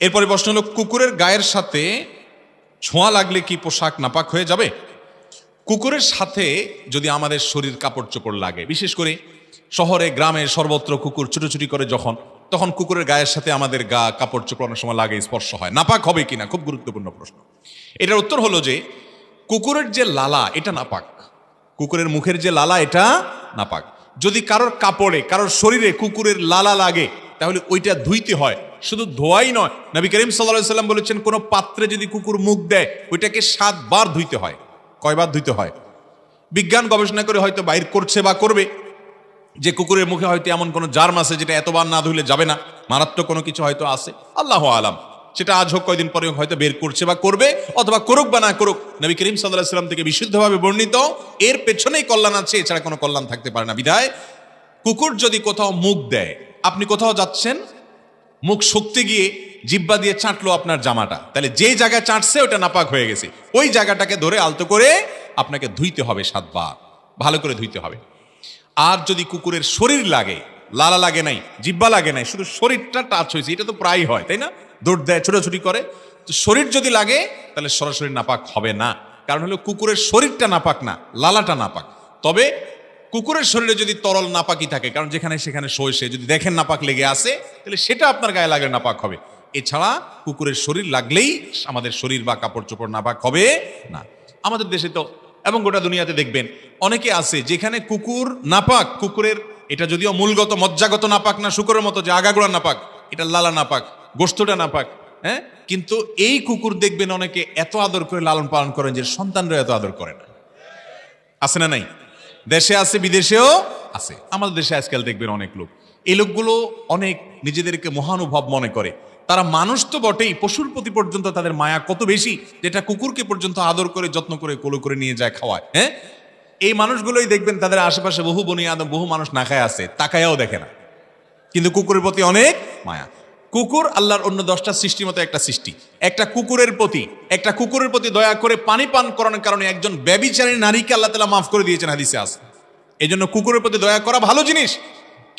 এরপরে প্রশ্ন হলো, কুকুরের গায়ের সাথে ছোঁয়া লাগলে কি পোশাক নাপাক হয়ে যাবে? কুকুরের সাথে যদি আমাদের শরীর কাপড় চোপড় লাগে, বিশেষ করে শহরে গ্রামে সর্বত্র কুকুর ছুটোছুটি করে তখন কুকুরের গায়ের সাথে আমাদের গা কাপড় চোপড় অনেক সময় লাগে, স্পর্শ হয়, নাপাক হবে কিনা, খুব গুরুত্বপূর্ণ প্রশ্ন। এটার উত্তর হলো যে কুকুরের যে লালা এটা নাপাক, কুকুরের মুখের যে লালা এটা নাপাক। যদি কারোর কাপড়ে কারোর শরীরে কুকুরের লালা লাগে তাহলে ওইটা ধুইতে হয়, শুধু ধোয়াই নয়, নবী করিম সাল্লাল্লাহু আলাইহি ওয়াসাল্লাম বলেছেন কোন পাত্রে যদি কুকুর মুখ দেয় ওইটাকে 7 বার ধুইতে হয়। কয়বার ধুইতে হয়? বিজ্ঞান গবেষণা করে হয়তো বাইর করছে বা করবে যে কুকুরের মুখে হয়তো এমন কোনো জার্ম আছে যেটা এতবার না ধুইলে যাবে না, মারাত্মক কোনো কিছু হয়তো আছে, আল্লাহু আলাম। সেটা আজ হোক কয়দিন পরে হয়তো বের করছে বা করবে, অথবা করুক বা না করুক, নবী করিম সাল্লাল্লাহু আলাইহি ওয়াসাল্লাম থেকে বিশুদ্ধভাবে বর্ণিত এর পেছনেই কল্যাণ আছে, এছাড়া কোনো কল্যাণ থাকতে পারে না। বিধায় কুকুর যদি কোথাও মুখ দেয়, আপনি কোথাও যাচ্ছেন, মুখ শুকতে গিয়ে জিহ্বা দিয়ে চাটলো আপনার জামাটা, তাহলে যে জায়গায় চাটছে ওটা নাপাক হয়ে গেছে, ওই জায়গাটাকে ধরে আলতো করে আপনাকে ধুইতে হবে 7 বার, ভালো করে ধুইতে হবে। আর যদি কুকুরের শরীর লাগে, লালা লাগে নাই, জিহ্বা লাগে নাই, শুধু শরীরটা টাচ হয়েছে, এটা তো প্রায় হয় তাই না, দৌড় দেয়, ছোটাছুটি করে, তো শরীর যদি লাগে তাহলে সরাসরি নাপাক হবে না। কারণ হলো কুকুরের শরীরটা নাপাক না, লালাটা নাপাক। তবে কুকুরের শরীরে যদি তরল নাপাকি থাকে, কারণ যেখানে সেখানে সে যদি দেখেন নাপাক লেগে আসে, তাহলে সেটা আপনার গায়ে লাগলে নাপাক হবে। এছাড়া কুকুরের শরীর লাগলেই আমাদের শরীর বা কাপড় চোপড় নাপাক হবে না। আমাদের দেশে তো এবং গোটা দুনিয়াতে দেখবেন অনেকে আছে যেখানে কুকুর নাপাক, কুকুরের এটা যদিও মূলগত মজ্জাগত নাপাক না, শুকরের মতো যে আগাগোড়া নাপাক, এটা লালা নাপাক, গোশতটা নাপাক, হ্যাঁ, কিন্তু এই কুকুর দেখবেন অনেকে এত আদর করে লালন পালন করেন যে সন্তানরা এত আদর করে না। আছে না নাই? দেশে আছে, বিদেশেও আছে। আমাদের দেশে আজকাল দেখবেন অনেক লোক, এই লোকগুলো অনেক নিজেদেরকে মহানুভব মনে করে, তারা মানুষ তো বটেই, পশুর প্রতি পর্যন্ত তাদের মায়া কত বেশি, যেটা কুকুরকে পর্যন্ত আদর করে যত্ন করে কোলে করে নিয়ে যায়, খাওয়ায়। হ্যাঁ, এই মানুষগুলোই দেখবেন তাদের আশেপাশে বহু বনি আদম, বহু মানুষ না খায় আছে, তাকায়াও দেখে না, কিন্তু কুকুরের প্রতি অনেক মায়া। কুকুর আল্লাহর অন্য 10টা সৃষ্টির মতো একটা সৃষ্টি। একটা কুকুরের প্রতি দয়া করে পানি পান করানোর কারণে একজন ব্যভিচারী নারীকে আল্লাহ তাআলা মাফ করে দিয়েছেন, হাদিসে আছে। এই জন্য কুকুরের প্রতি দয়া করা ভালো জিনিস,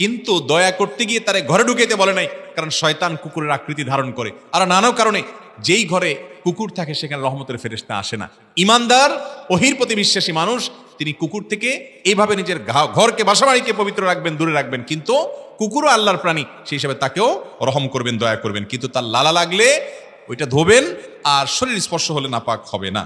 কিন্তু দয়া করতে গিয়ে তারে ঘরে ঢুকাইতে বলে নাই, কারণ শয়তান কুকুরের আকৃতি ধারণ করে। আর নানা কারণে যেই ঘরে কুকুর থাকে সেখানে রহমতের ফেরেশতা আসে না। ইমানদার, ওহির প্রতি বিশ্বাসী মানুষ তিনি কুকুর থেকে এইভাবে নিজের ঘরকে, বাসাবাড়িকে পবিত্র রাখবেন, দূরে রাখবেন, কিন্তু কুকুরও আল্লাহর প্রাণী, সেই হিসাবে তাকেও রহম করবেন, দয়া করবেন, কিন্তু তার লালা লাগলে ওইটা ধোবেন, আর শরীর স্পর্শ হলে নাপাক হবে না।